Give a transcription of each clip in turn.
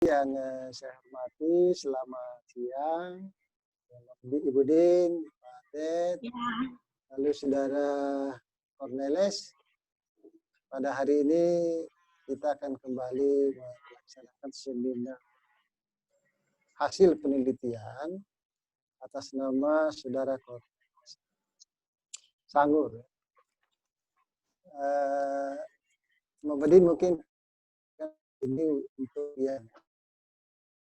yang saya hormati, selamat siang, Ibu Din, Pak Ted, lalu Saudara Cornelis. Pada hari ini kita akan kembali melaksanakan seminar hasil penelitian atas nama Saudara Cornelis Sangur. Mbak Din mungkin ini untuk yang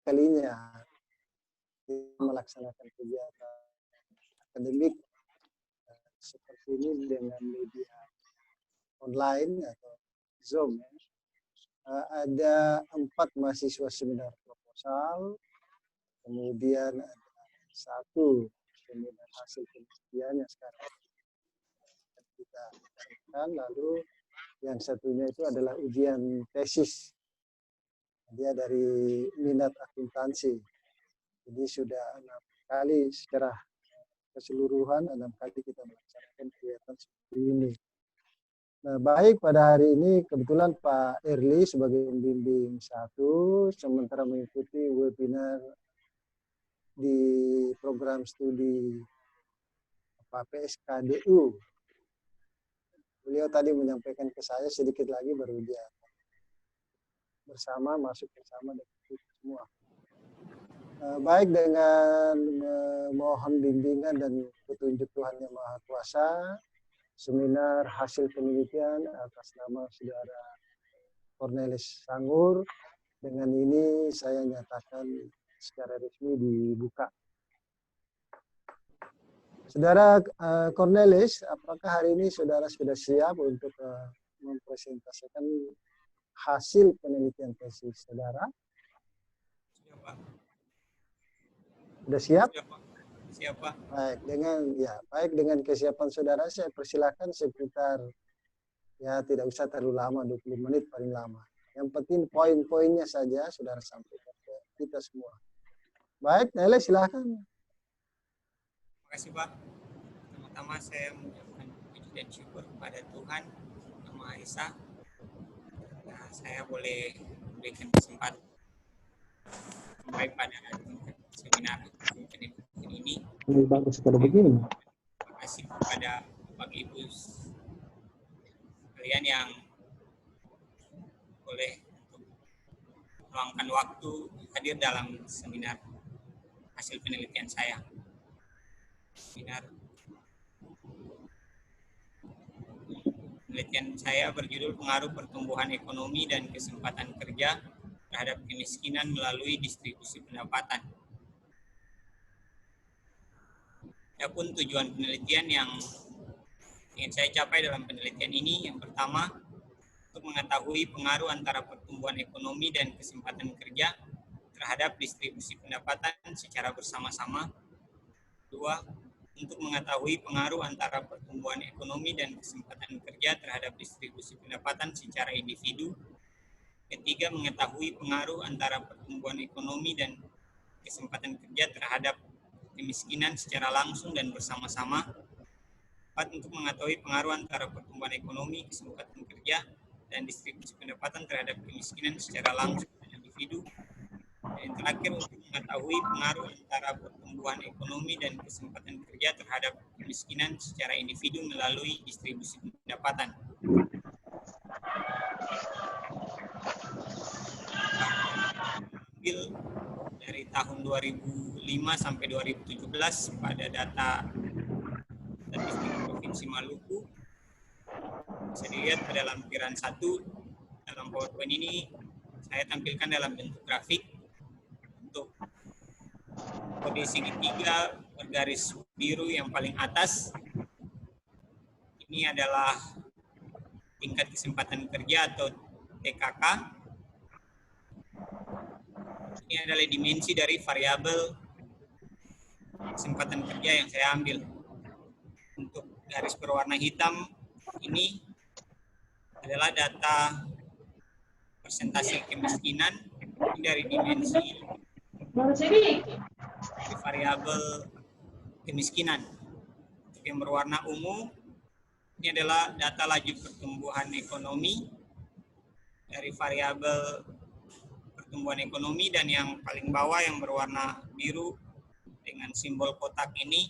kalinya melaksanakan kegiatan akademik seperti ini dengan media online atau Zoom. Ada 4 mahasiswa seminar proposal, kemudian ada 1 seminar hasil penelitian yang sekarang kita lakukan, lalu yang satunya itu adalah ujian tesis. Dia dari minat akuntansi. Jadi sudah 6 kali secara keseluruhan 6 kali kita melaksanakan kegiatan seperti ini. Nah, baik pada hari ini kebetulan Pak Erli sebagai pembimbing 1 sementara mengikuti webinar di program studi PSKDU. Beliau tadi menyampaikan ke saya sedikit lagi baru dia masuk bersama dengan kita semua. Baik dengan mohon bimbingan dan petunjuk Tuhan Yang Maha Kuasa, seminar hasil penelitian atas nama Saudara Cornelis Sangur, dengan ini saya nyatakan secara resmi dibuka. Saudara Cornelis, apakah hari ini saudara sudah siap untuk mempresentasikan hasil penelitian tesis saudara? Siap, Pak. Sudah siap? Siap, Pak. Baik dengan kesiapan saudara saya persilakan sekitar tidak usah terlalu lama, 20 menit paling lama. Yang penting poin-poinnya saja saudara sampaikan ke kita semua. Baik, Nele silakan. Terima kasih, Pak. Pertama-tama saya mengucapkan puji dan syukur kepada Tuhan Yang Maha Esa. Nah, saya boleh memberikan kesempatan baik pada seminar penelitian ini. Bagus kalau begini. Terima kasih kepada Bapak Ibu sekalian yang boleh meluangkan waktu hadir dalam seminar hasil penelitian saya. Seminar penelitian saya berjudul Pengaruh Pertumbuhan Ekonomi dan Kesempatan Kerja terhadap Kemiskinan melalui Distribusi Pendapatan. Adapun tujuan penelitian yang ingin saya capai dalam penelitian ini, yang pertama, untuk mengetahui pengaruh antara pertumbuhan ekonomi dan kesempatan kerja terhadap distribusi pendapatan secara bersama-sama. 2, untuk mengetahui pengaruh antara pertumbuhan ekonomi dan kesempatan kerja terhadap distribusi pendapatan secara individu. 3, mengetahui pengaruh antara pertumbuhan ekonomi dan kesempatan kerja terhadap kemiskinan secara langsung dan bersama-sama. 4, untuk mengetahui pengaruh antara pertumbuhan ekonomi, kesempatan kerja, dan distribusi pendapatan terhadap kemiskinan secara langsung dan individu. Dan yang terakhir, untuk mengetahui pengaruh antara pertumbuhan ekonomi dan kesempatan kerja terhadap kemiskinan secara individu melalui distribusi pendapatan. Dari tahun 2005 sampai 2017 pada data statistik Provinsi Maluku, bisa dilihat pada lampiran 1 dalam PowerPoint ini saya tampilkan dalam bentuk grafik. Untuk kode segitiga bergaris biru yang paling atas ini adalah tingkat kesempatan kerja atau TKK. Ini adalah dimensi dari variabel kesempatan kerja yang saya ambil. Untuk garis berwarna hitam ini adalah data persentase kemiskinan dari dimensi dari variabel kemiskinan. Untuk yang berwarna ungu ini adalah data laju pertumbuhan ekonomi dari variabel pertumbuhan ekonomi, dan yang paling bawah yang berwarna biru dengan simbol kotak ini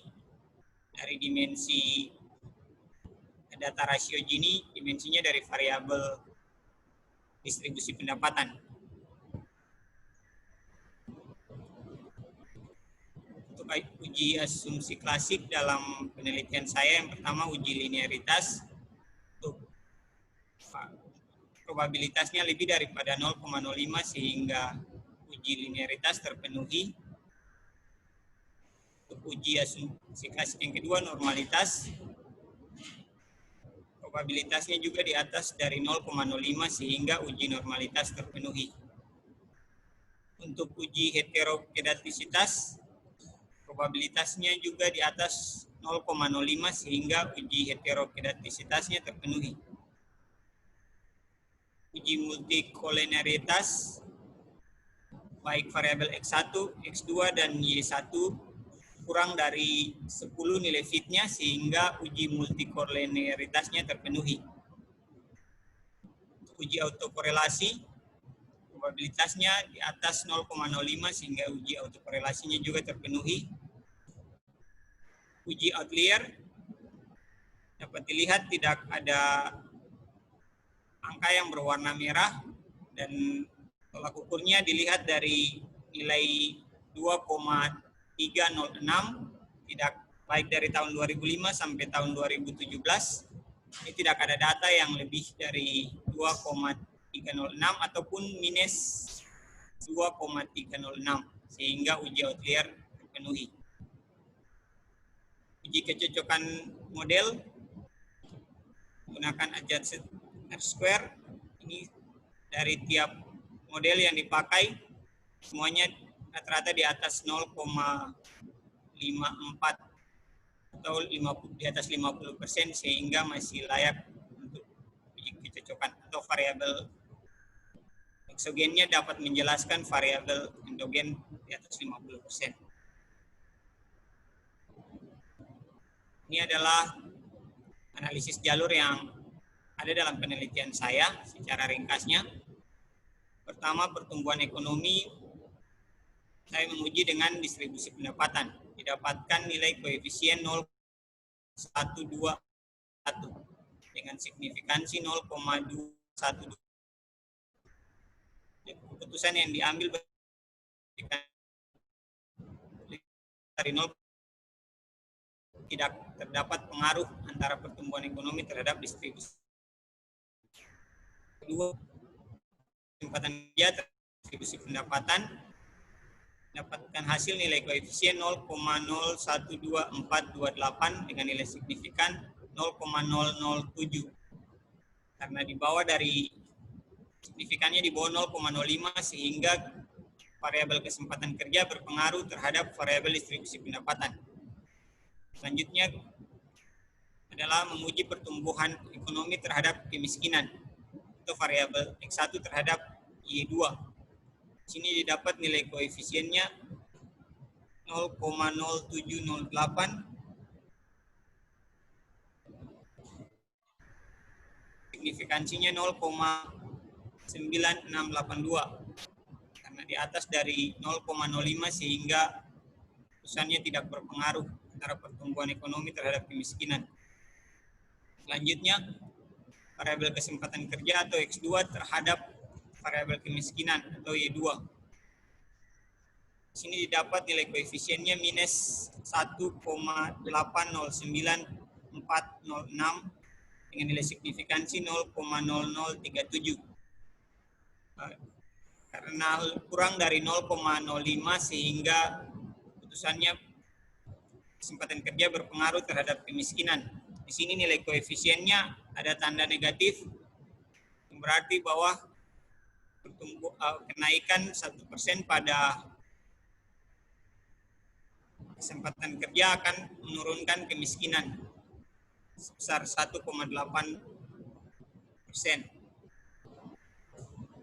dari dimensi data rasio Gini, dimensinya dari variabel distribusi pendapatan. Untuk uji asumsi klasik dalam penelitian saya, yang pertama uji linearitas. Untuk probabilitasnya lebih daripada 0,05 sehingga uji linearitas terpenuhi. Untuk uji asumsi klasik yang kedua, normalitas. Probabilitasnya juga di atas dari 0,05 sehingga uji normalitas terpenuhi. Untuk uji heterokedastisitas, probabilitasnya juga di atas 0,05 sehingga uji heterokedastisitasnya terpenuhi. Uji multikolenialitas, baik variabel X1, X2, dan Y1 kurang dari 10 nilai fitnya sehingga uji multikolenialitasnya terpenuhi. Uji autokorelasi, probabilitasnya di atas 0,05 sehingga uji autokorelasinya juga terpenuhi. Uji outlier, dapat dilihat tidak ada angka yang berwarna merah dan tolak ukurnya dilihat dari nilai 2,306, tidak baik dari tahun 2005 sampai tahun 2017. Ini tidak ada data yang lebih dari 2,306 ataupun minus 2,306 sehingga uji outlier terpenuhi. Uji kecocokan model menggunakan adjusted R-square. Ini dari tiap model yang dipakai semuanya rata-rata di atas 0,54 atau di atas 50% sehingga masih layak untuk uji kecocokan, atau variabel eksogennya dapat menjelaskan variabel endogen di atas 50%. Ini adalah analisis jalur yang ada dalam penelitian saya secara ringkasnya. Pertama, pertumbuhan ekonomi saya menguji dengan distribusi pendapatan. Didapatkan nilai koefisien 0,121 dengan signifikansi 0,212. Keputusan yang diambil dari 0 tidak terdapat pengaruh antara pertumbuhan ekonomi terhadap distribusi. Kedua, kesempatan kerja distribusi pendapatan dapatkan hasil nilai koefisien 0,012428 dengan nilai signifikan 0,007. Karena di bawah dari signifikannya di bawah 0,05 sehingga variabel kesempatan kerja berpengaruh terhadap variabel distribusi pendapatan. Selanjutnya adalah menguji pertumbuhan ekonomi terhadap kemiskinan. Itu variabel X1 terhadap Y2. Di sini didapat nilai koefisiennya 0,0708. Signifikansinya 0,9682. Karena di atas dari 0,05 sehingga keputusannya tidak berpengaruh antara pertumbuhan ekonomi terhadap kemiskinan. Selanjutnya, variabel kesempatan kerja atau X2 terhadap variabel kemiskinan atau Y2. Di sini didapat nilai koefisiennya minus 1,809406 dengan nilai signifikansi 0,0037. Karena kurang dari 0,05 sehingga keputusannya kesempatan kerja berpengaruh terhadap kemiskinan. Di sini nilai koefisiennya ada tanda negatif, yang berarti bahwa kenaikan 1% pada kesempatan kerja akan menurunkan kemiskinan sebesar 1,8%.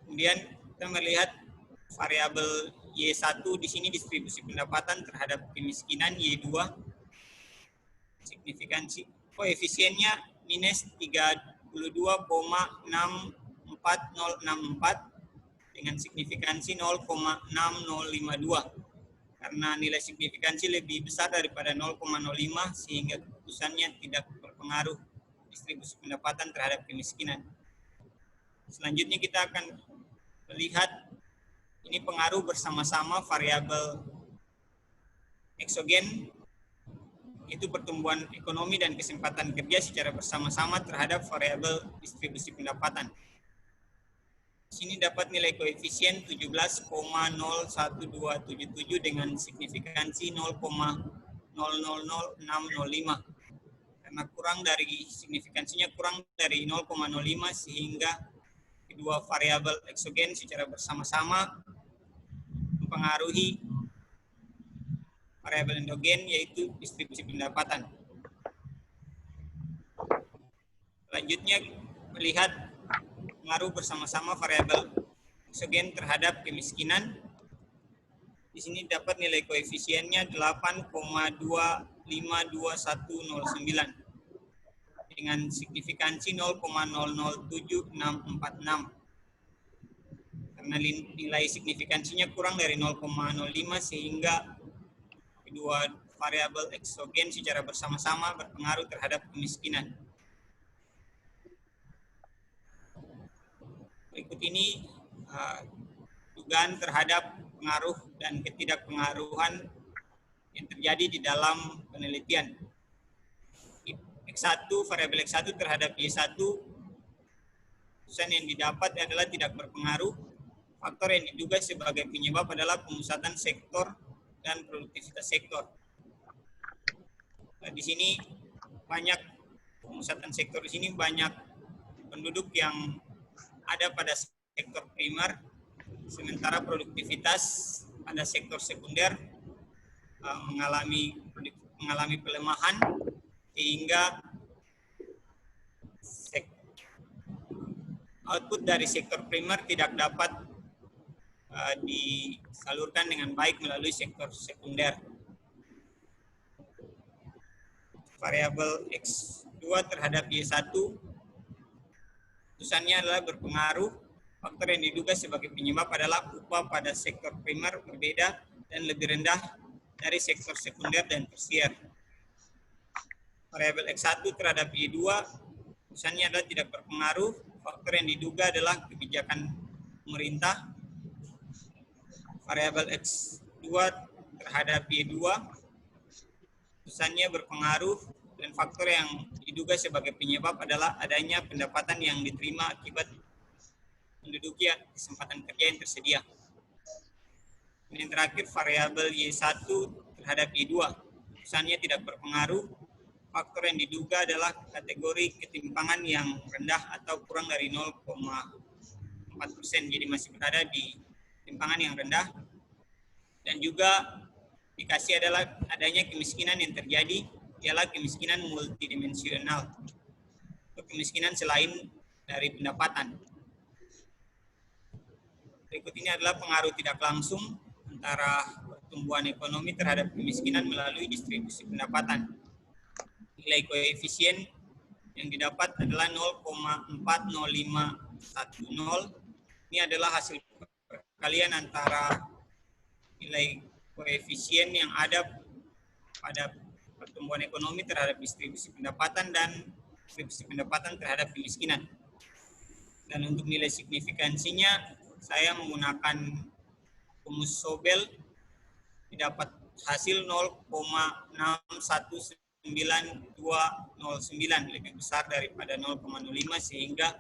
Kemudian kita melihat variabel Y1 di sini distribusi pendapatan terhadap kemiskinan, Y2 signifikansi koefisiennya minus 32,6464 dengan signifikansi 0,6052. Karena nilai signifikansi lebih besar daripada 0,05 sehingga keputusannya tidak berpengaruh distribusi pendapatan terhadap kemiskinan. Selanjutnya kita akan melihat ini pengaruh bersama-sama variabel eksogen, itu pertumbuhan ekonomi dan kesempatan kerja secara bersama-sama terhadap variabel distribusi pendapatan. Di sini dapat nilai koefisien 17,01277 dengan signifikansi 0,000605. Karena kurang dari signifikansinya kurang dari 0,05 sehingga kedua variabel eksogen secara bersama-sama mempengaruhi variabel endogen yaitu distribusi pendapatan. Selanjutnya melihat pengaruh bersama-sama variabel eksogen terhadap kemiskinan. Di sini dapat nilai koefisiennya 8,252109 dengan signifikansi 0,007646. Karena nilai signifikansinya kurang dari 0,05 sehingga kedua variabel eksogen secara bersama-sama berpengaruh terhadap kemiskinan. Berikut ini dugaan terhadap pengaruh dan ketidakpengaruhan yang terjadi di dalam penelitian. X1, variabel X1 terhadap Y1, keputusan yang didapat adalah tidak berpengaruh. Faktor yang diduga sebagai penyebab adalah pemusatan sektor dan produktivitas sektor. Di sini banyak pemusatan sektor, di sini banyak penduduk yang ada pada sektor primer, sementara produktivitas pada sektor sekunder mengalami pelemahan sehingga output dari sektor primer tidak dapat disalurkan dengan baik melalui sektor sekunder. Variabel X2 terhadap Y1, keputusannya adalah berpengaruh. Faktor yang diduga sebagai penyebab adalah upah pada sektor primer berbeda dan lebih rendah dari sektor sekunder dan tersier. Variabel X1 terhadap Y2, keputusannya adalah tidak berpengaruh. Faktor yang diduga adalah kebijakan pemerintah. Variabel X2 terhadap Y2, keputusannya berpengaruh dan faktor yang diduga sebagai penyebab adalah adanya pendapatan yang diterima akibat menduduki kesempatan kerja yang tersedia. Dan yang terakhir variabel Y1 terhadap Y2, keputusannya tidak berpengaruh. Faktor yang diduga adalah kategori ketimpangan yang rendah atau kurang dari 0,4%, jadi masih berada di ketimpangan yang rendah. Dan juga dikasih adalah adanya kemiskinan yang terjadi ialah kemiskinan multidimensional atau kemiskinan selain dari pendapatan. Berikut ini adalah pengaruh tidak langsung antara pertumbuhan ekonomi terhadap kemiskinan melalui distribusi pendapatan. Nilai koefisien yang didapat adalah 0,40510. Ini adalah hasil perkalian antara nilai koefisien yang ada pada pertumbuhan ekonomi terhadap distribusi pendapatan dan distribusi pendapatan terhadap kemiskinan. Dan untuk nilai signifikansinya, saya menggunakan rumus Sobel, didapat hasil 0,619209, lebih besar daripada 0,05 sehingga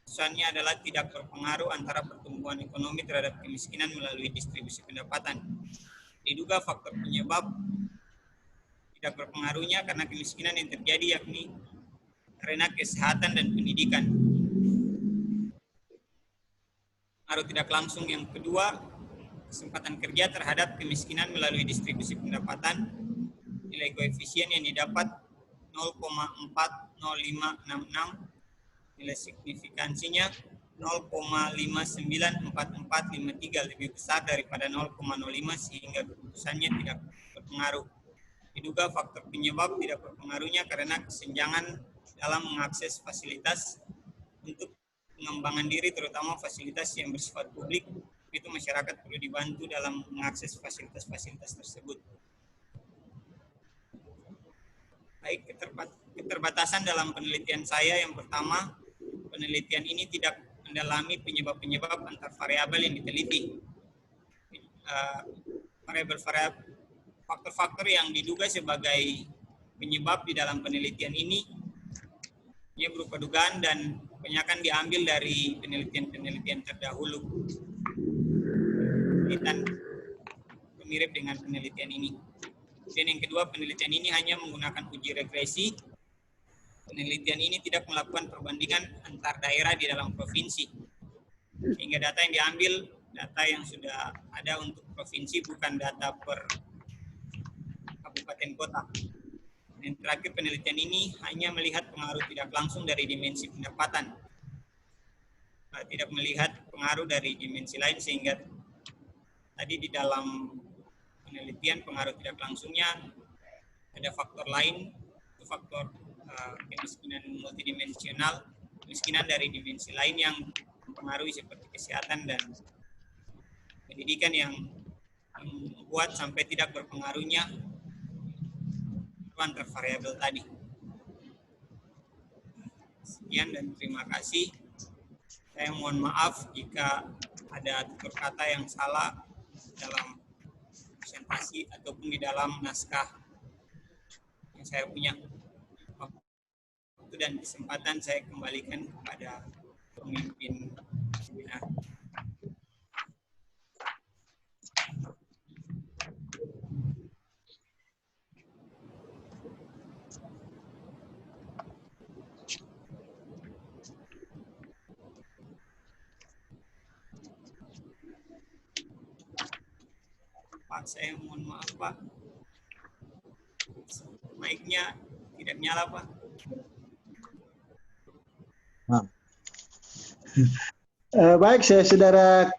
keputusannya adalah tidak berpengaruh antara pertumbuhan ekonomi terhadap kemiskinan melalui distribusi pendapatan. Diduga faktor penyebab tidak berpengaruhnya karena kemiskinan yang terjadi yakni karena kesehatan dan pendidikan. Pengaruh tidak langsung yang kedua, kesempatan kerja terhadap kemiskinan melalui distribusi pendapatan. Nilai koefisien yang didapat 0,40566, nilai signifikansinya 0,594453, lebih besar daripada 0,05 sehingga keputusannya tidak berpengaruh. Diduga faktor penyebab tidak berpengaruhnya karena kesenjangan dalam mengakses fasilitas untuk pengembangan diri, terutama fasilitas yang bersifat publik, itu masyarakat perlu dibantu dalam mengakses fasilitas-fasilitas tersebut. Baik, keterbatasan dalam penelitian saya yang pertama, penelitian ini tidak mendalami penyebab-penyebab antar variabel yang diteliti. Faktor-faktor yang diduga sebagai penyebab di dalam penelitian ini berupa dugaan dan kebanyakan diambil dari penelitian-penelitian terdahulu dan mirip dengan penelitian ini. Dan yang kedua, penelitian ini hanya menggunakan uji regresi. Penelitian ini tidak melakukan perbandingan antar daerah di dalam provinsi, sehingga data yang diambil data yang sudah ada untuk provinsi, bukan data per kabupaten kota. Dan terakhir, penelitian ini hanya melihat pengaruh tidak langsung dari dimensi pendapatan, tidak melihat pengaruh dari dimensi lain, sehingga tadi di dalam penelitian pengaruh tidak langsungnya ada faktor lain, faktor kemiskinan multidimensional, kemiskinan dari dimensi lain yang mempengaruhi seperti kesehatan dan pendidikan yang membuat sampai tidak berpengaruhnya antar variabel tadi. Sekian dan terima kasih. Saya mohon maaf jika ada tutur kata yang salah dalam presentasi ataupun di dalam naskah yang saya punya. Waktu dan kesempatan saya kembalikan kepada pemimpin seminar. Pak, saya mohon maaf Pak, mic-nya tidak nyala Pak. Baik, saudara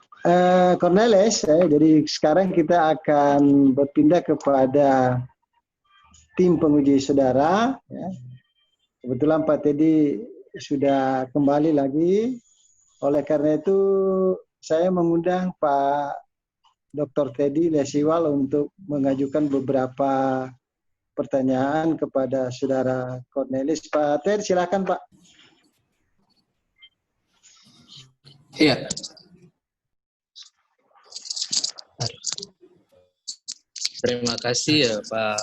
Cornelis, jadi sekarang kita akan berpindah kepada tim penguji saudara. Ya. Kebetulan Pak Teddy sudah kembali lagi, oleh karena itu saya mengundang Pak Dr. Teddy Lesiwal untuk mengajukan beberapa pertanyaan kepada saudara Cornelis. Pak Teddy, silakan Pak. Iya. Terima kasih ya Pak.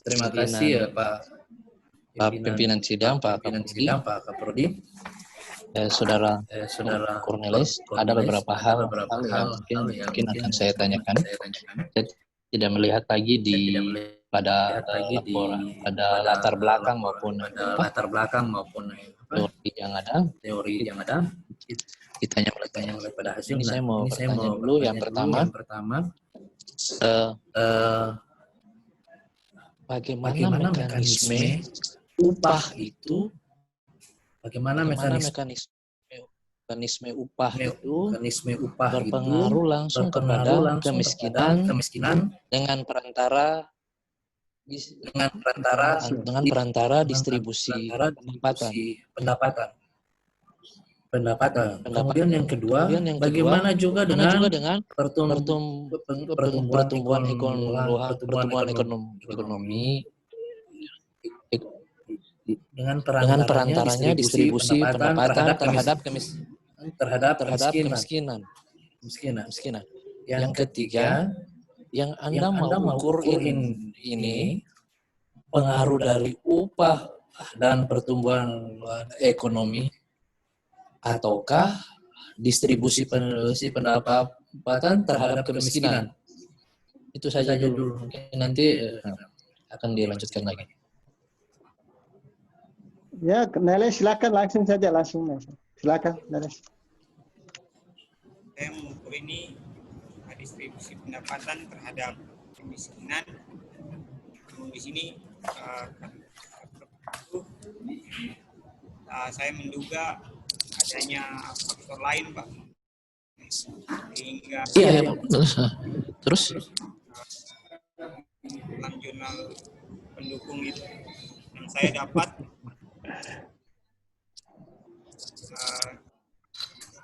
Terima kasih ya Pak Pimpinan Sidang, Pak Kaprodi. Saudara Cornelis, ada beberapa hal yang mungkin akan saya tanyakan. Saya tidak melihat lagi pada latar belakang maupun teori yang ada. Kita hanya melihat pada hasil. Ini saya mau bertanya dulu. Yang pertama, bagaimana mekanisme upah itu? Bagaimana mekanisme upah itu berpengaruh langsung kepada kemiskinan dengan perantara distribusi pendapatan. Kemudian yang kedua, bagaimana juga dengan pertumbuhan ekonomi dengan perantaranya distribusi pendapatan terhadap kemiskinan. Yang ketiga, yang Anda mau ukur ini pengaruh dari upah dan pertumbuhan ekonomi ataukah distribusi pendapatan terhadap kemiskinan. Itu saja dulu. Mungkin nanti akan dilanjutkan lagi. Ya, Neles, silakan langsung saja. Silakan, Neles. Saya mengukur ini distribusi pendapatan terhadap kemiskinan. Di sini saya menduga adanya faktor lain, Pak. Sehingga iya. Terus dalam jurnal pendukung itu yang saya dapat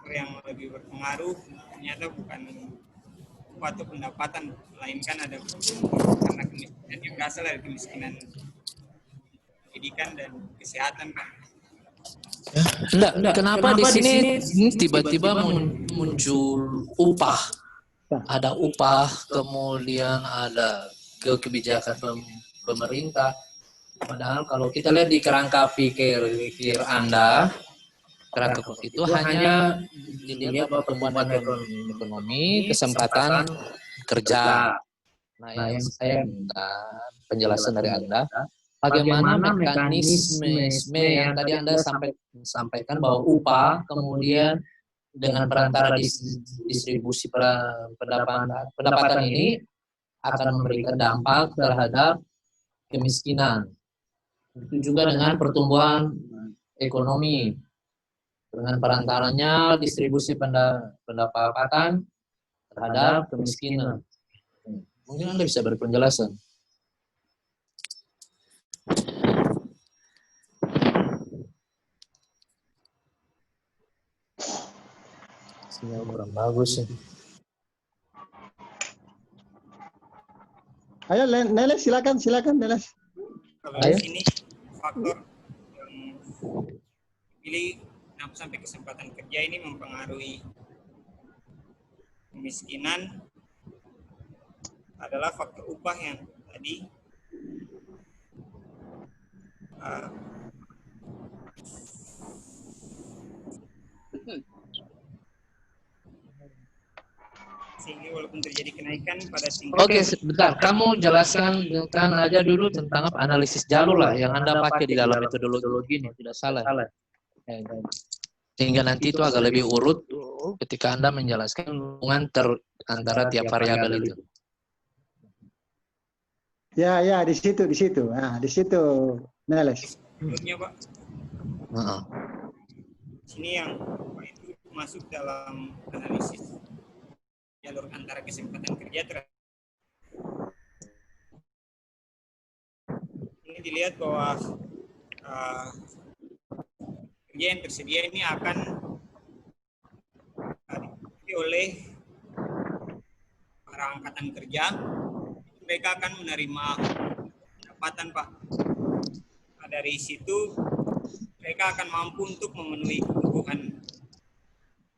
faktor yang lebih berpengaruh ternyata bukan upah atau pendapatan, melainkan ada karena kemiskinan yang berasal dari kemiskinan pendidikan dan kesehatan, Pak. Enggak. Kenapa di sini tiba-tiba muncul upah? Ada upah, kemudian ada kebijakan pemerintah. Padahal kalau kita lihat di kerangka pikir Anda, kerangka itu hanya dilihat bahwa pertumbuhan ekonomi, kesempatan kerja. Nah, yang saya minta penjelasan dari Anda, bagaimana mekanisme yang tadi Anda sampaikan bahwa upah, kemudian dengan perantara distribusi pendapatan ini akan memberikan dampak terhadap kemiskinan. Itu juga dengan pertumbuhan ekonomi. Dengan perantaranya distribusi pendapatan terhadap kemiskinan. Mungkin Anda bisa beri penjelasan. Sinyal kurang bagus ya. Ayo Neles, silakan Neles. Kalau di sini faktor yang dipilih kenapa sampai kesempatan kerja ini mempengaruhi kemiskinan adalah faktor upah yang tadi sehingga walaupun terjadi kenaikan pada tingkat. Oke, sebentar. Kamu jelaskan aja dulu tentang analisis jalur lah yang Anda pakai di dalam metodologi ini, tidak salah. Sehingga nanti itu agak lebih urut ketika Anda menjelaskan hubungan antara tiap variabel itu. Ya, di situ. Nah, di situ, Neles. Menurutnya, Pak. Sini yang itu masuk dalam analisis jalur antara kesempatan kerja ini dilihat bahwa kerja yang tersedia ini akan diikuti oleh para angkatan kerja. Mereka akan menerima pendapatan, Pak. Nah, dari situ mereka akan mampu untuk memenuhi kebutuhan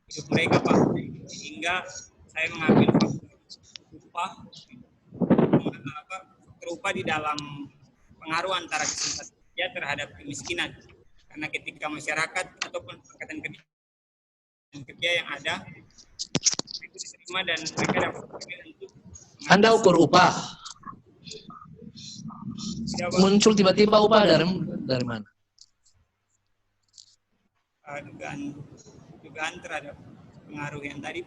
hidup mereka, Pak. Sehingga saya mengambil faktor upah di dalam pengaruh antara kesempatan kerja terhadap kemiskinan. Karena ketika masyarakat ataupun angkatan kerja yang ada itu diterima dan mereka dapat untuk Anda ukur upah. Muncul tiba-tiba upah dari mana? Dugaan terhadap pengaruh yang tadi.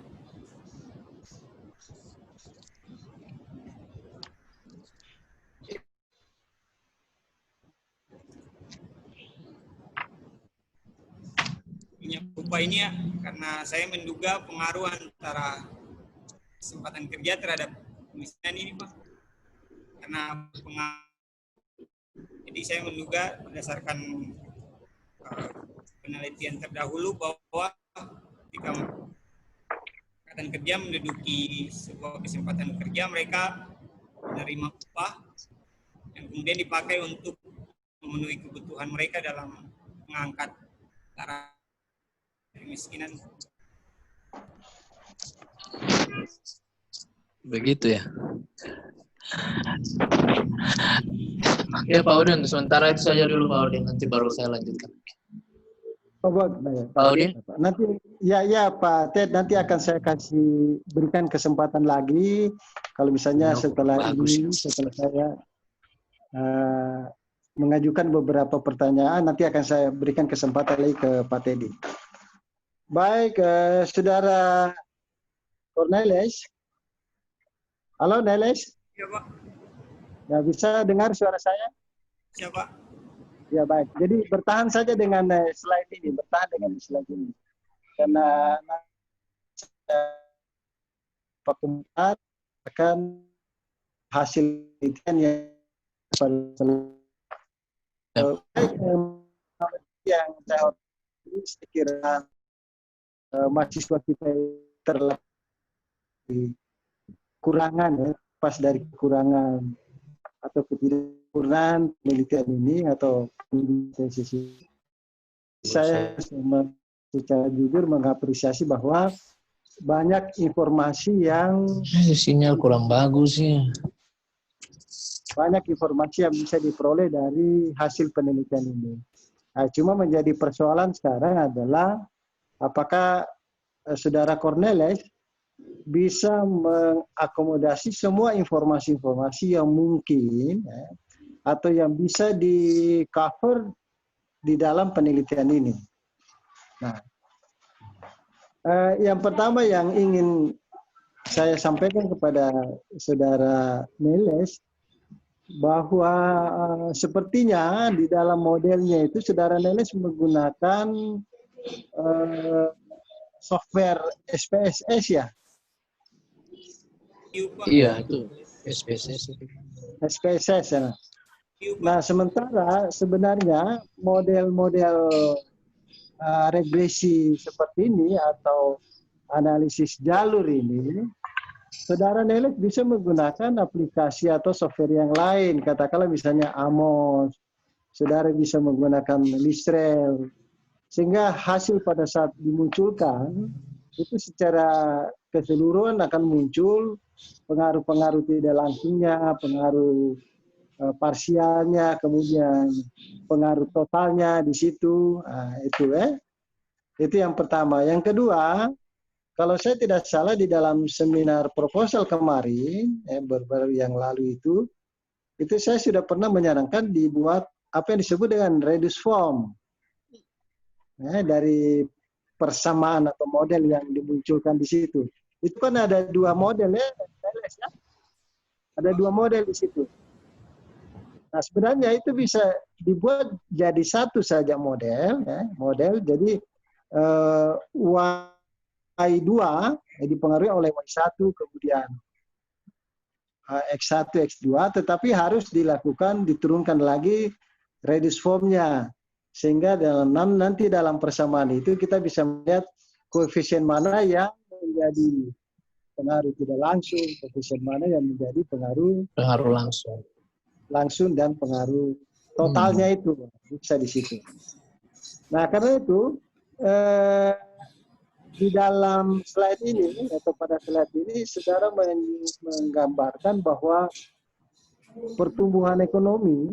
Upah ini ya, karena saya menduga pengaruh antara kesempatan kerja terhadap kemiskinan ini, Pak. Karena jadi saya menduga berdasarkan penelitian terdahulu bahwa ketika angkatan kerja menduduki sebuah kesempatan kerja, mereka menerima upah yang kemudian dipakai untuk memenuhi kebutuhan mereka dalam mengangkat taraf kemiskinan. Begitu ya. Ya Pak Udin, sementara itu saja dulu Pak Udin, nanti baru saya lanjutkan. Pak Udin? Nanti ya Pak Ted, nanti akan saya berikan kesempatan lagi kalau misalnya setelah saya mengajukan beberapa pertanyaan, nanti akan saya berikan kesempatan lagi ke Pak Teddy. Baik, Saudara Cornelis. Halo, Neles. Ya, Pak. Ya, bisa dengar suara saya? Ya, Pak. Ya, baik. Jadi bertahan saja dengan slide ini, Karena Pak Kumpat akan hasil penelitian yang saya kira mahasiswa kita terlepas kekurangan ya, pas dari kekurangan atau ketidaksempurnaan penelitian ini atau sisi saya secara jujur mengapresiasi bahwa banyak informasi yang sinyal kurang bagus ya. Banyak informasi yang bisa diperoleh dari hasil penelitian ini. Nah, cuma menjadi persoalan sekarang adalah apakah Saudara Cornelis bisa mengakomodasi semua informasi-informasi yang mungkin ya, atau yang bisa di-cover di dalam penelitian ini. Nah, yang pertama yang ingin saya sampaikan kepada Saudara Neles, bahwa sepertinya di dalam modelnya itu Saudara Neles menggunakan software SPSS ya? Iya, itu SPSS. SPSS ya. Nah, sementara sebenarnya model-model regresi seperti ini atau analisis jalur ini, Saudara Neles bisa menggunakan aplikasi atau software yang lain, katakanlah misalnya Amos, Saudara bisa menggunakan Listrel, sehingga hasil pada saat dimunculkan, itu secara keseluruhan akan muncul pengaruh-pengaruh tidak langsungnya, pengaruh parsialnya, kemudian pengaruh totalnya di situ, itu yang pertama. Yang kedua, kalau saya tidak salah di dalam seminar proposal kemarin, baru yang lalu itu saya sudah pernah menyarankan dibuat apa yang disebut dengan reduce form. Dari persamaan atau model yang dimunculkan di situ. Itu kan ada dua model ya. Ada dua model di situ. Nah, sebenarnya itu bisa dibuat jadi satu saja model, ya, model. Jadi Y2 dipengaruhi oleh Y1, kemudian X1, X2, tetapi harus diturunkan lagi reduce formnya. Sehingga nanti dalam persamaan itu kita bisa melihat koefisien mana yang menjadi pengaruh tidak langsung, koefisien mana yang menjadi pengaruh langsung dan pengaruh totalnya itu bisa di situ. Nah, karena itu di dalam slide ini atau pada slide ini saudara menggambarkan bahwa pertumbuhan ekonomi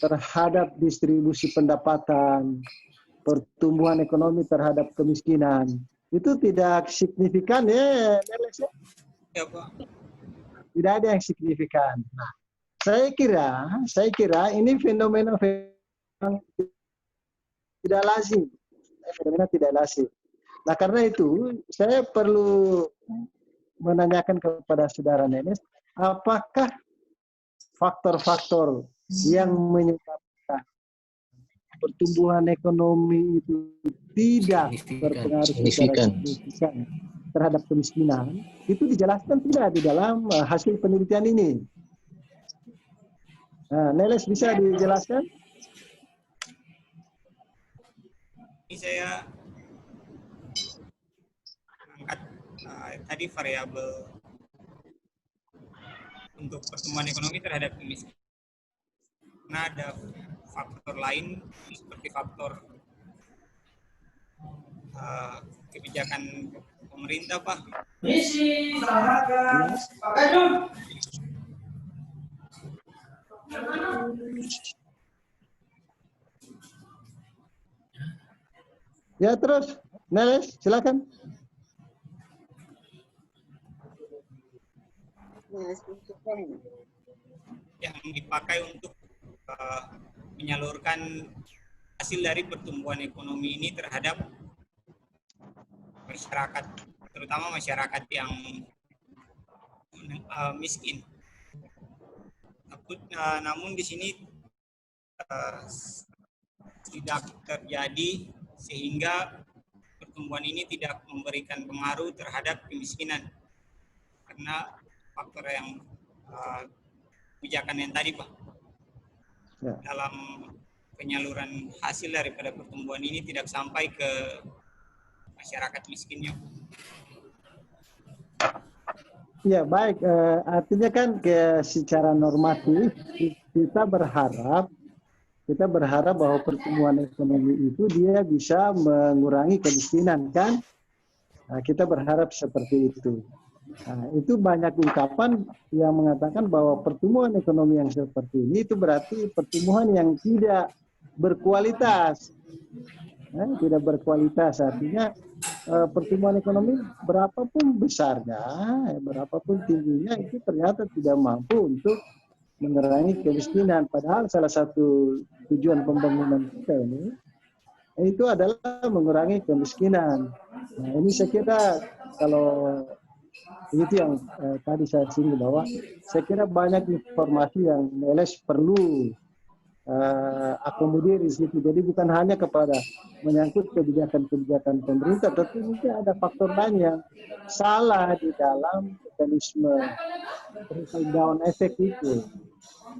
terhadap distribusi pendapatan, pertumbuhan ekonomi terhadap kemiskinan, itu tidak signifikan ya, Ya, Pak. Tidak ada yang signifikan. Nah, saya kira ini fenomena yang tidak lazim. Fenomena tidak lazim. Nah, karena itu saya perlu menanyakan kepada Saudara Nenes, apakah faktor-faktor yang menyebabkan pertumbuhan ekonomi itu tidak berpengaruh secara signifikan terhadap kemiskinan, itu dijelaskan tidak di dalam hasil penelitian ini. Nah, Neles bisa dijelaskan? Ini saya angkat tadi variabel untuk pertumbuhan ekonomi terhadap kemiskinan. Nah, ada faktor lain seperti faktor kebijakan pemerintah, Pak. Ya, terus Neles, silakan. Yang dipakai untuk menyalurkan hasil dari pertumbuhan ekonomi ini terhadap masyarakat, terutama masyarakat yang miskin. Namun di sini tidak terjadi sehingga pertumbuhan ini tidak memberikan pengaruh terhadap kemiskinan karena faktor yang kebijakan yang tadi, Pak. Ya. Dalam penyaluran hasil daripada pertumbuhan ini tidak sampai ke masyarakat miskinnya. Ya baik, artinya kan secara normatif kita berharap bahwa pertumbuhan ekonomi itu dia bisa mengurangi kemiskinan kan? Nah, kita berharap seperti itu. Nah, itu banyak ungkapan yang mengatakan bahwa pertumbuhan ekonomi yang seperti ini itu berarti pertumbuhan yang tidak berkualitas. Tidak berkualitas, artinya pertumbuhan ekonomi berapapun besarnya, berapapun tingginya itu ternyata tidak mampu untuk mengurangi kemiskinan. Padahal salah satu tujuan pembangunan kita ini itu adalah mengurangi kemiskinan. Nah, ini saya kira kalau itu yang tadi saya singgung bahwa saya kira banyak informasi yang LS perlu akomodir di situ. Jadi bukan hanya kepada menyangkut kebijakan-kebijakan pemerintah, tapi mungkin ada faktor lain yang salah di dalam mekanisme trickle down efek itu.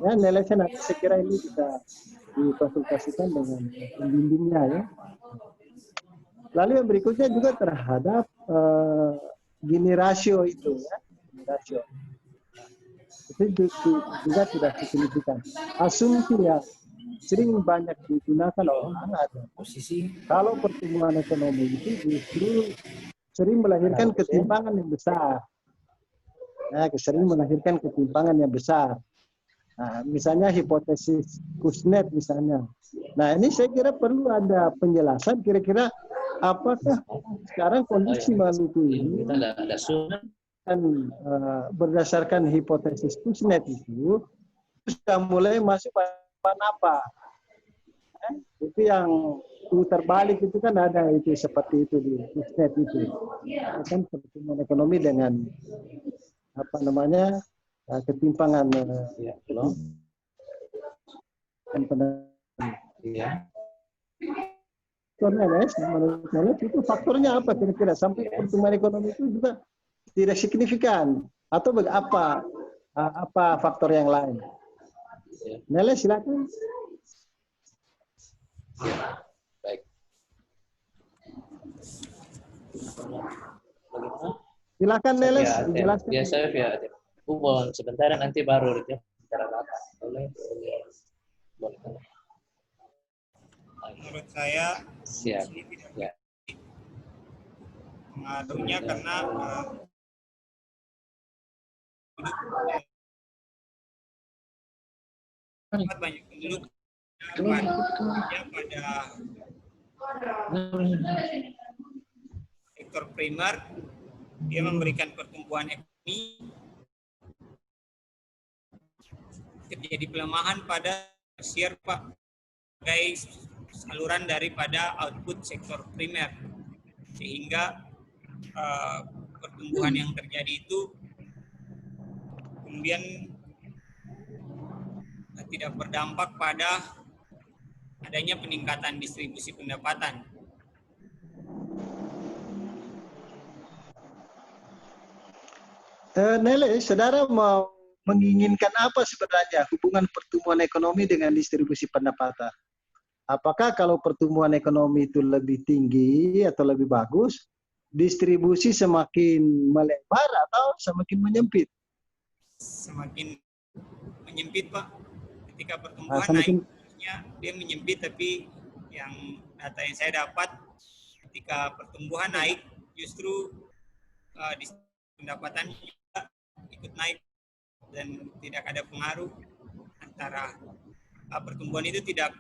Ya, nilainya nanti saya kira ini bisa dikonsultasikan dengan pembimbingnya ya. Lalu yang berikutnya juga terhadap Gini rasio itu ya, Gini rasio. Itu juga sudah signifikan. Asumsi yang sering banyak digunakan orang ada posisi kalau pertumbuhan ekonomi itu justru sering melahirkan ketimpangan yang besar. Nah, sering melahirkan ketimpangan yang besar. Nah, misalnya hipotesis Kuznets misalnya. Nah, ini saya kira perlu ada penjelasan kira-kira apakah sekarang kondisi Maluku ini dan berdasarkan hipotesis Kuznets itu sudah mulai masuk apa? Itu yang terbalik itu kan ada itu seperti itu di Kuznets itu. Kan pertumbuhan ekonomi dengan apa namanya ketimpangan menurut itu faktornya apa kira-kira sampai pertumbuhan ekonomi itu juga tidak signifikan atau apa faktor yang lain? Nele silakan. Baik. Silakan Nele jelaskan. Ya saya ya. Mohon sebentar nanti baru bicara apa. Boleh. Menurut saya siap. Ya. Pengaruhnya karena banyak penduduk pada sektor primer, dia memberikan pertumbuhan ekonomi, terjadi pelemahan pada tersier Pak, sebagai saluran daripada output sektor primer, sehingga pertumbuhan yang terjadi itu kemudian tidak berdampak pada adanya peningkatan distribusi pendapatan. Nele, saudara mau menginginkan apa sebenarnya hubungan pertumbuhan ekonomi dengan distribusi pendapatan? Apakah kalau pertumbuhan ekonomi itu lebih tinggi atau lebih bagus, distribusi semakin melebar atau semakin menyempit? Semakin menyempit, Pak. Ketika pertumbuhan naiknya dia menyempit, tapi yang data yang saya dapat ketika pertumbuhan naik justru pendapatan juga ikut naik dan tidak ada pengaruh antara pertumbuhan itu tidak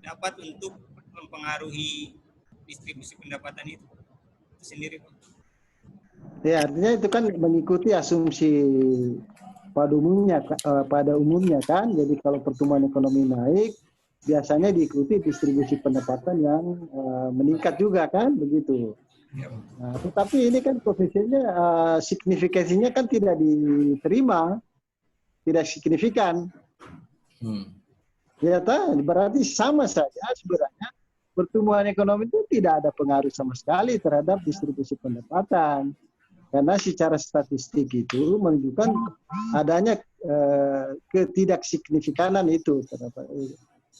dapat untuk mempengaruhi distribusi pendapatan itu sendiri, Pak. Ya, artinya itu kan mengikuti asumsi pada umumnya kan. Jadi kalau pertumbuhan ekonomi naik, biasanya diikuti distribusi pendapatan yang meningkat juga kan, begitu. Nah, tetapi ini kan koefisiennya signifikasinya kan tidak diterima, tidak signifikan. Ya, berarti sama saja sebenarnya pertumbuhan ekonomi itu tidak ada pengaruh sama sekali terhadap distribusi pendapatan. Karena secara statistik itu menunjukkan adanya ketidaksignificanan itu.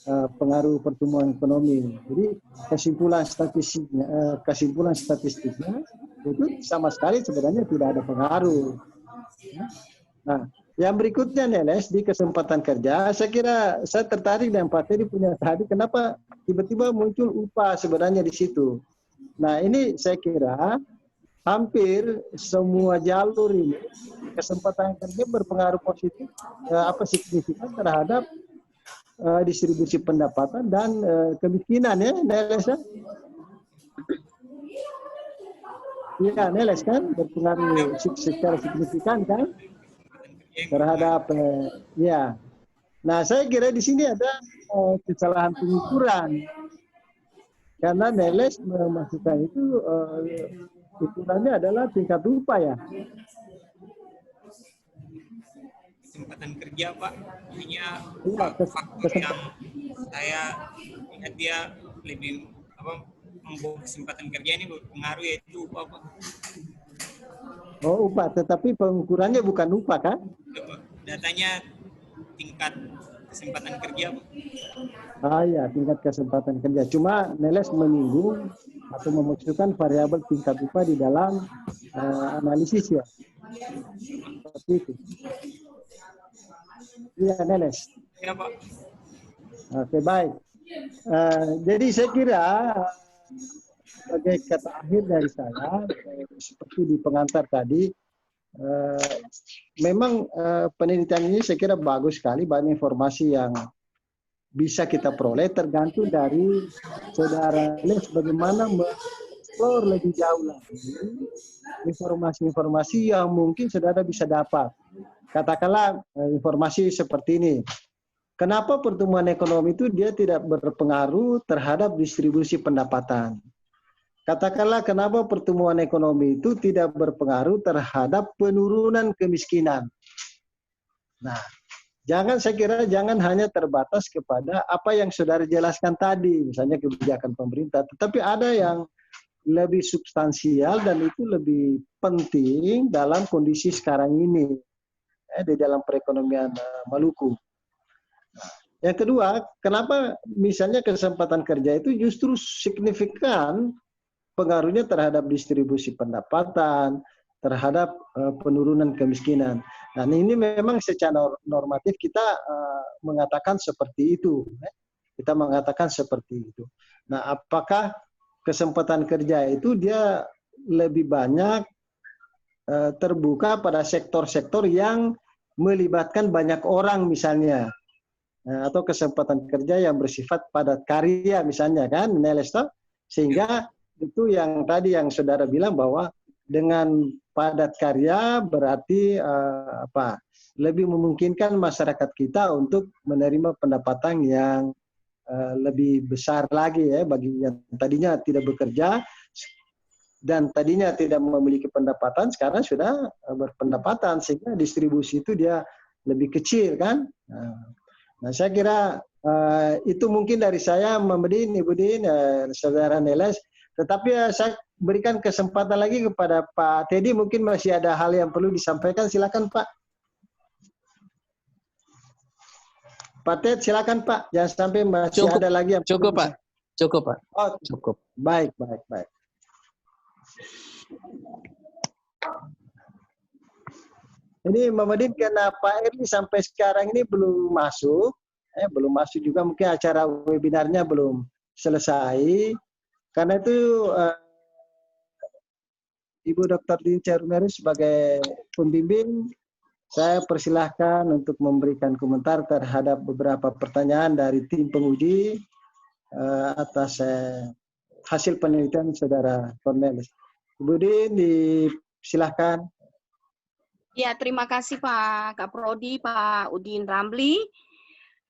pengaruh pertumbuhan ekonomi. Jadi kesimpulan statistiknya itu sama sekali sebenarnya tidak ada pengaruh. Nah, yang berikutnya Neles, di kesempatan kerja, saya kira saya tertarik dengan Pak Teddy punya tadi, kenapa tiba-tiba muncul upah sebenarnya di situ. Nah, ini saya kira hampir semua jalur ini kesempatan kerja berpengaruh positif signifikan terhadap distribusi pendapatan dan kemiskinan ya, Neles ya. Iya, Neles kan berpengaruh secara signifikan kan terhadap ya. Nah, saya kira di sini ada kesalahan pengukuran. Karena Neles memasukkan itu ukurannya adalah tingkat upah ya. Kesempatan kerja Pak, punya faktor yang saya lihat dia lebih membuat kesempatan kerja ini berpengaruh, yaitu upah Pak. Oh, upah, tetapi pengukurannya bukan upah kan? Datanya tingkat kesempatan kerja Pak. Ah ya, tingkat kesempatan kerja. Cuma Neles menyinggung atau memasukkan variabel tingkat upah di dalam analisis ya. Seperti itu. Iya, Neles. Ya Pak. Oke, baik. Jadi saya kira sebagai kata akhir dari saya, seperti di pengantar tadi, memang penelitian ini saya kira bagus sekali, banyak informasi yang bisa kita peroleh, tergantung dari saudara Neles bagaimana mengeksplor lebih jauh lagi informasi-informasi yang mungkin saudara bisa dapat. Katakanlah informasi seperti ini. Kenapa pertumbuhan ekonomi itu dia tidak berpengaruh terhadap distribusi pendapatan? Katakanlah kenapa pertumbuhan ekonomi itu tidak berpengaruh terhadap penurunan kemiskinan. Nah, saya kira jangan hanya terbatas kepada apa yang saudara jelaskan tadi, misalnya kebijakan pemerintah, tetapi ada yang lebih substansial dan itu lebih penting dalam kondisi sekarang ini di dalam perekonomian Maluku. Nah, yang kedua, kenapa misalnya kesempatan kerja itu justru signifikan pengaruhnya terhadap distribusi pendapatan, terhadap penurunan kemiskinan. Dan ini memang secara normatif kita mengatakan seperti itu. Kita mengatakan seperti itu. Nah, apakah kesempatan kerja itu dia lebih banyak terbuka pada sektor-sektor yang melibatkan banyak orang misalnya, atau kesempatan kerja yang bersifat padat karya misalnya kan, Neles, sehingga itu yang tadi yang saudara bilang bahwa dengan padat karya berarti lebih memungkinkan masyarakat kita untuk menerima pendapatan yang lebih besar lagi ya, bagi yang tadinya tidak bekerja dan tadinya tidak memiliki pendapatan, sekarang sudah berpendapatan, sehingga distribusi itu dia lebih kecil kan. Nah, saya kira itu mungkin dari saya, Ibu Din, saudara Neles. Tetapi saya berikan kesempatan lagi kepada Pak Teddy, mungkin masih ada hal yang perlu disampaikan, silakan Pak. Pak Ted, silakan Pak, jangan sampai masih ada lagi yang cukup Pak. Cukup Pak. Oh, cukup. Baik. Ini Muhammadin, karena Pak Erli sampai sekarang ini belum masuk juga, mungkin acara webinarnya belum selesai. Karena itu Ibu Dr. Dinca Rumeri sebagai pembimbing, saya persilahkan untuk memberikan komentar terhadap beberapa pertanyaan dari tim penguji atas hasil penelitian saudara Cornelis. Ibu Din, disilahkan. Ya, terima kasih Pak Kaprodi, Pak Udin Ramli.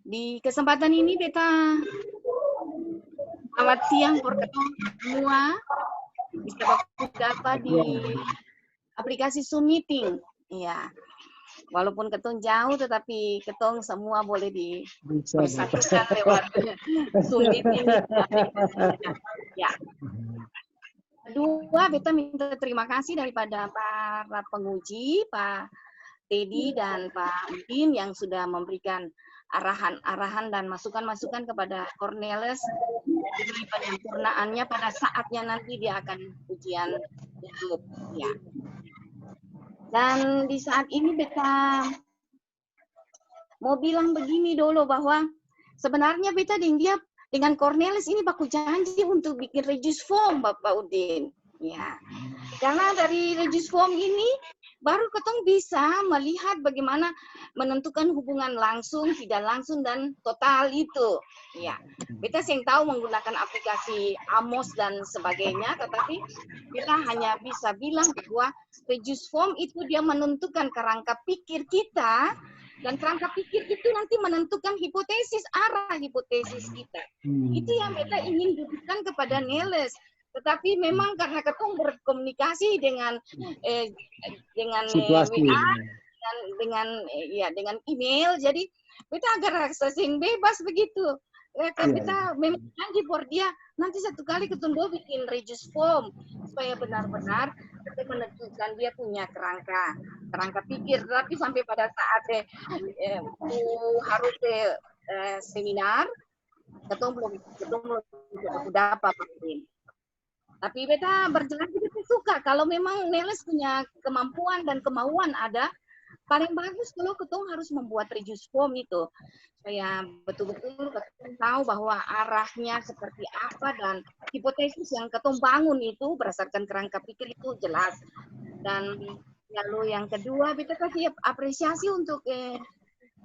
Di kesempatan ini beta selamat siang perketon semua. Bisa dapat di aplikasi Zoom Meeting. Ya. Walaupun ketong jauh, tetapi ketong semua boleh dipersatukan lewat Zoom Meeting. Ya. Kedua, beta minta terima kasih daripada para penguji, Pak Teddy dan Pak Udin yang sudah memberikan arahan-arahan dan masukan-masukan kepada Cornelis demi penyempurnaannya pada saatnya nanti dia akan ujian ya. Dan di saat ini beta mau bilang begini dulu bahwa sebenarnya beta dengan Cornelis ini baku janji untuk bikin Regius Form Bapak Udin. Ya. Karena dari Regius Form ini baru ketong bisa melihat bagaimana menentukan hubungan langsung, tidak langsung, dan total itu. Ya, kita sering tahu menggunakan aplikasi Amos dan sebagainya, tetapi kita hanya bisa bilang bahwa Regius Form itu dia menentukan kerangka pikir kita, dan kerangka pikir itu nanti menentukan hipotesis, arah hipotesis kita. Itu yang kita ingin buktikan kepada Neles. Tetapi memang karena ketong berkomunikasi dengan situasi, WA, dengan email, jadi kita agak sering bebas begitu. Kita memang janji buat dia nanti satu kali ketemu bikin Regius Form supaya benar-benar kita menentukan dia punya kerangka pikir. Tapi sampai pada saat harus seminar, ketemu belum dapat. Tapi beta berjanji beta suka kalau memang Neles punya kemampuan dan kemauan ada, paling bagus kalau ketong harus membuat Regius Form itu supaya betul-betul ketong tahu bahwa arahnya seperti apa dan hipotesis yang ketong bangun itu berdasarkan kerangka pikir itu jelas. Dan lalu yang kedua beta kasih apresiasi untuk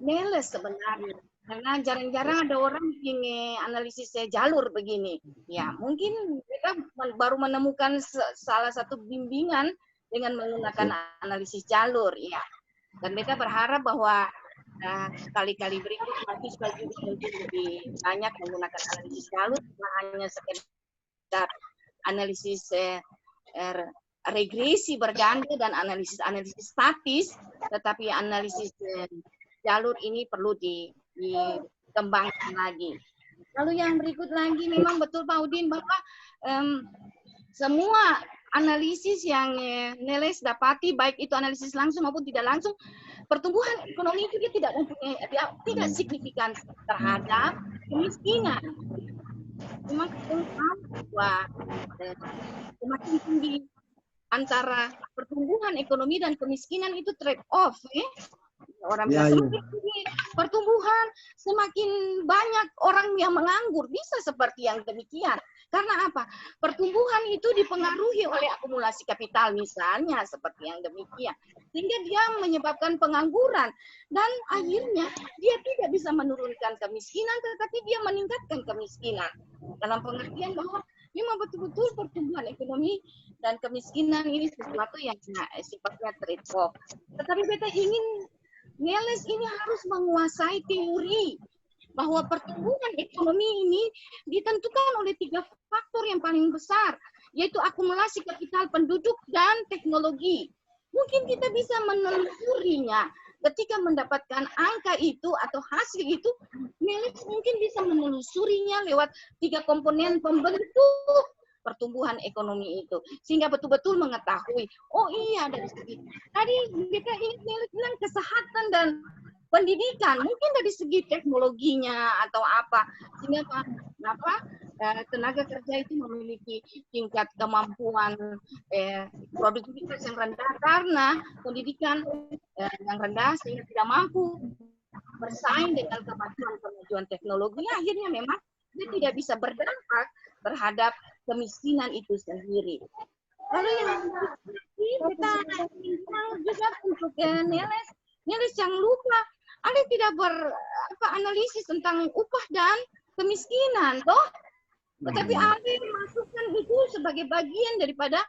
Neles sebenarnya. Karena jarang-jarang ada orang bikin analisis jalur begini. Ya, mungkin kita baru menemukan salah satu bimbingan dengan menggunakan analisis jalur. Ya. Dan kita berharap bahwa kali-kali berikut mahasiswa juga mungkin lebih banyak menggunakan analisis jalur, bukan hanya sekedar analisis regresi berganda dan analisis statis, tetapi analisis jalur ini perlu dikembangkan lagi. Lalu yang berikut lagi memang betul Pak Udin bahwa semua analisis yang Neles dapati, baik itu analisis langsung maupun tidak langsung, pertumbuhan ekonomi itu dia tidak signifikan terhadap kemiskinan. Memang kita tahu bahwa semakin tinggi antara pertumbuhan ekonomi dan kemiskinan itu trade off. Orang semakin tinggi pertumbuhan, semakin banyak orang yang menganggur. Bisa seperti yang demikian. Karena apa? Pertumbuhan itu dipengaruhi oleh akumulasi kapital misalnya, seperti yang demikian. Sehingga dia menyebabkan pengangguran. Dan akhirnya dia tidak bisa menurunkan kemiskinan, tetapi dia meningkatkan kemiskinan. Dalam pengertian bahwa memang betul-betul pertumbuhan ekonomi dan kemiskinan ini sesuatu yang sifatnya trade off. Tetapi kita ingin Neles ini harus menguasai teori bahwa pertumbuhan ekonomi ini ditentukan oleh 3 faktor yang paling besar, yaitu akumulasi kapital penduduk dan teknologi. Mungkin kita bisa menelusurinya ketika mendapatkan angka itu atau hasil itu, Neles mungkin bisa menelusurinya lewat 3 komponen pembentuk pertumbuhan ekonomi itu, sehingga betul-betul mengetahui, oh iya dari segi tadi kita ingin bilang kesehatan dan pendidikan, mungkin dari segi teknologinya atau apa, sehingga tenaga kerja itu memiliki tingkat kemampuan produktivitas yang rendah karena pendidikan yang rendah sehingga tidak mampu bersaing dengan kemajuan teknologi, akhirnya memang dia tidak bisa berdampak terhadap kemiskinan itu sendiri. Lalu yang kita bilang juga untuk Neles jangan lupa, ada tidak analisis tentang upah dan kemiskinan, toh? Tetapi ada masukkan itu sebagai bagian daripada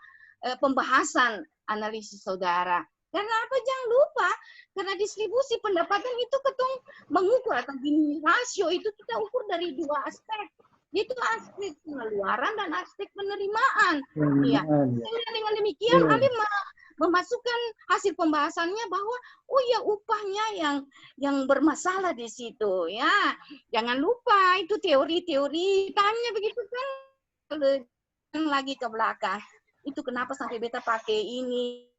pembahasan analisis saudara. Karena apa? Jangan lupa, karena distribusi pendapatan itu ketong mengukur atau Gini rasio itu kita ukur dari 2 aspek. Itu aspek pengeluaran dan aspek penerimaan. Iya. Dengan demikian, Ali memasukkan hasil pembahasannya bahwa oh ya upahnya yang bermasalah di situ ya. Jangan lupa itu teori-teori tanya begitu kan lagi ke belakang. Itu kenapa sampai beta pakai ini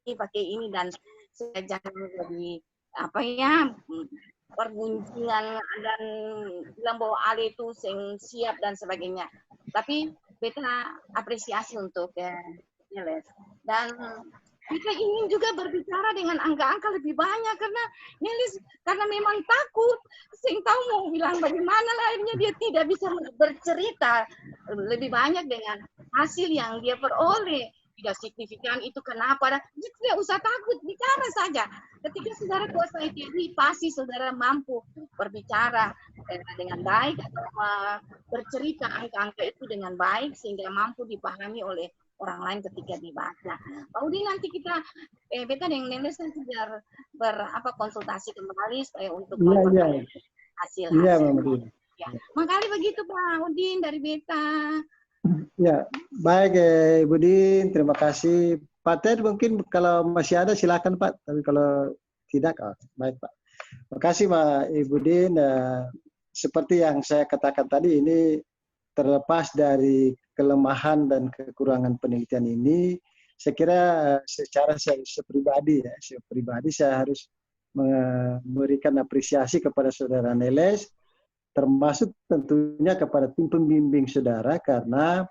dan saya jangan lebih pergunjingan dan bilang bahwa Ale itu siap dan sebagainya. Tapi beta apresiasi untuk Neles. Dan kita ingin juga berbicara dengan angka-angka lebih banyak karena Neles karena memang takut, sing tahu mau bilang bagaimana lah, akhirnya dia tidak bisa bercerita lebih banyak dengan hasil yang dia peroleh. Tidak signifikan itu kenapa, tidak usah takut, bicara saja. Ketika saudara kuasai teori, pasti saudara mampu berbicara dengan baik atau bercerita angka-angka itu dengan baik sehingga mampu dipahami oleh orang lain ketika dibaca. Pak Udin, nanti kita beta dengan Neles nanti konsultasi kembali supaya untuk hasil. Iya, Mama. Ya. Makanya begitu Pak Udin dari beta. Ya, baik Ibu Din, terima kasih. Pak Ted mungkin kalau masih ada silakan Pak, tapi kalau tidak, baik Pak. Terima kasih Pak Ibu Din. Seperti yang saya katakan tadi, ini terlepas dari kelemahan dan kekurangan penelitian ini, saya kira secara pribadi saya harus memberikan apresiasi kepada Saudara Neles, termasuk tentunya kepada tim pembimbing saudara karena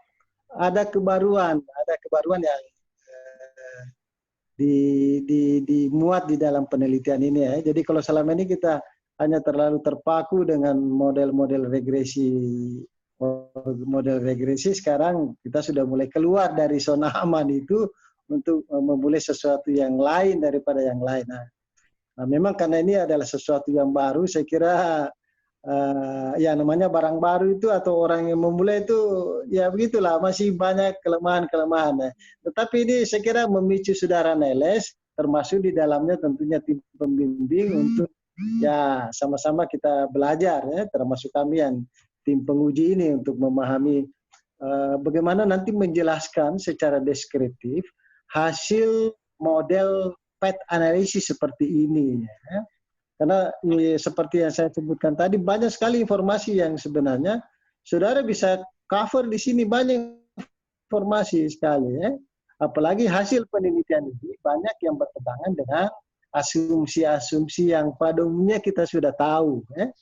ada kebaruan yang dimuat di dalam penelitian ini ya. Jadi kalau selama ini kita hanya terlalu terpaku dengan model regresi, sekarang kita sudah mulai keluar dari zona aman itu untuk memulai sesuatu yang lain daripada yang lain. Nah, memang karena ini adalah sesuatu yang baru, saya kira ya namanya barang baru itu atau orang yang memulai itu ya begitulah, masih banyak kelemahan-kelemahan. Tetapi ini saya kira memicu saudara Neles, termasuk di dalamnya tentunya tim pembimbing untuk ya sama-sama kita belajar ya, termasuk kami yang tim penguji ini untuk memahami bagaimana nanti menjelaskan secara deskriptif hasil model PET analisis seperti ini ya. Karena seperti yang saya sebutkan tadi, banyak sekali informasi yang sebenarnya saudara bisa cover di sini, banyak informasi sekali ya. Apalagi hasil penelitian ini banyak yang bertentangan dengan asumsi-asumsi yang pada umumnya kita sudah tahu ya.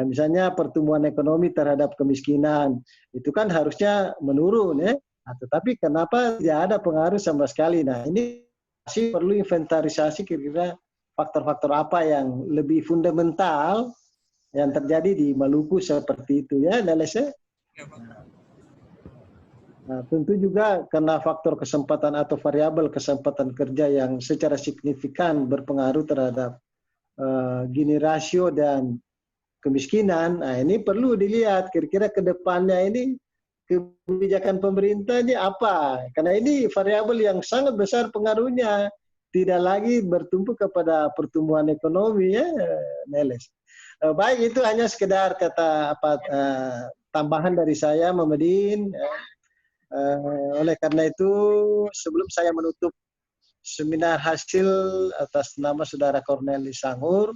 Misalnya pertumbuhan ekonomi terhadap kemiskinan itu kan harusnya menurun ya. Tetapi kenapa tidak ada pengaruh sama sekali? Nah, ini masih perlu inventarisasi kira-kira faktor-faktor apa yang lebih fundamental yang terjadi di Maluku seperti itu ya, Neles. Nah, tentu juga karena faktor kesempatan atau variabel kesempatan kerja yang secara signifikan berpengaruh terhadap Gini rasio dan kemiskinan. Nah, ini perlu dilihat kira-kira ke depannya ini kebijakan pemerintah ini apa? Karena ini variabel yang sangat besar pengaruhnya. Tidak lagi bertumpu kepada pertumbuhan ekonomi ya, Neles. Baik, itu hanya sekedar kata tambahan dari saya, Memedin. Oleh karena itu, sebelum saya menutup seminar hasil atas nama Saudara Cornelis Sangur,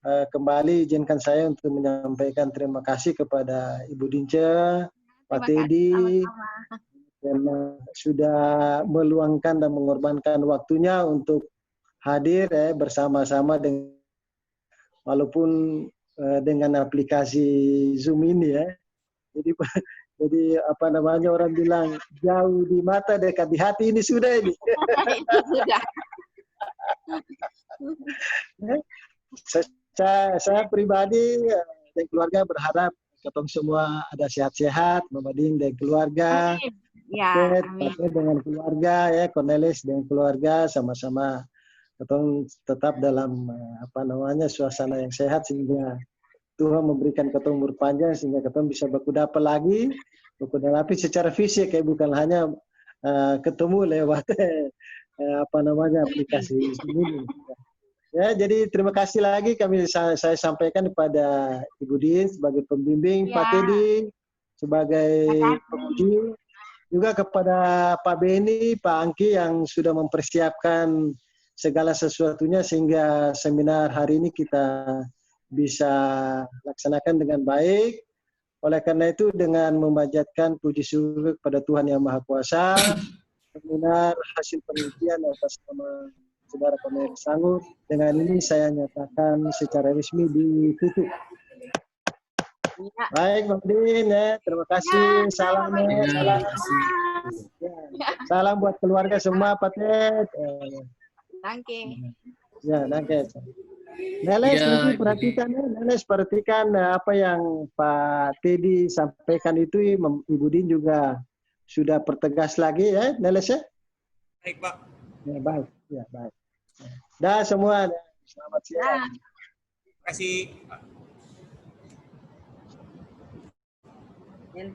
kembali izinkan saya untuk menyampaikan terima kasih kepada Ibu Dince, Pak Teddy, karena sudah meluangkan dan mengorbankan waktunya untuk hadir bersama-sama dengan walaupun dengan aplikasi Zoom ini ya. Jadi apa namanya orang bilang jauh di mata dekat di hati ini sudah ini. Saya pribadi dan keluarga berharap ketong semua ada sehat-sehat, Mamadin dan keluarga. Ya, dengan keluarga ya, Cornelis dengan keluarga sama-sama ketong tetap dalam apa namanya suasana yang sehat sehingga Tuhan memberikan ketong umur panjang sehingga ketong bisa berkudapat lagi, berkudapat secara fisik ya, bukan hanya ketemu lewat apa namanya aplikasi ini. Ya, jadi terima kasih lagi saya sampaikan kepada Ibu Din sebagai pembimbing, Pak Teddy sebagai penguji. Juga kepada Pak Beni, Pak Angki yang sudah mempersiapkan segala sesuatunya sehingga seminar hari ini kita bisa laksanakan dengan baik. Oleh karena itu dengan memanjatkan puji syukur kepada Tuhan Yang Maha Kuasa, seminar hasil penelitian atas nama saudara Cornelis sanggup. Dengan ini saya nyatakan secara resmi ditutup. Ya. Baik, Bang Din, ya. Terima kasih. Salam, ya. Salam. Ya. Salam buat keluarga semua, Pak Ted. Danke. Ya, danke. Neles, Ya, nanti perhatikan ya. Neles, perhatikan apa yang Pak Teddy sampaikan itu, Ibu Din juga sudah pertegas lagi ya, Neles ya. Baik, Pak. Ya, baik. Ya, baik. Dah semua. Selamat siang. Terima kasih, Pak. Ya.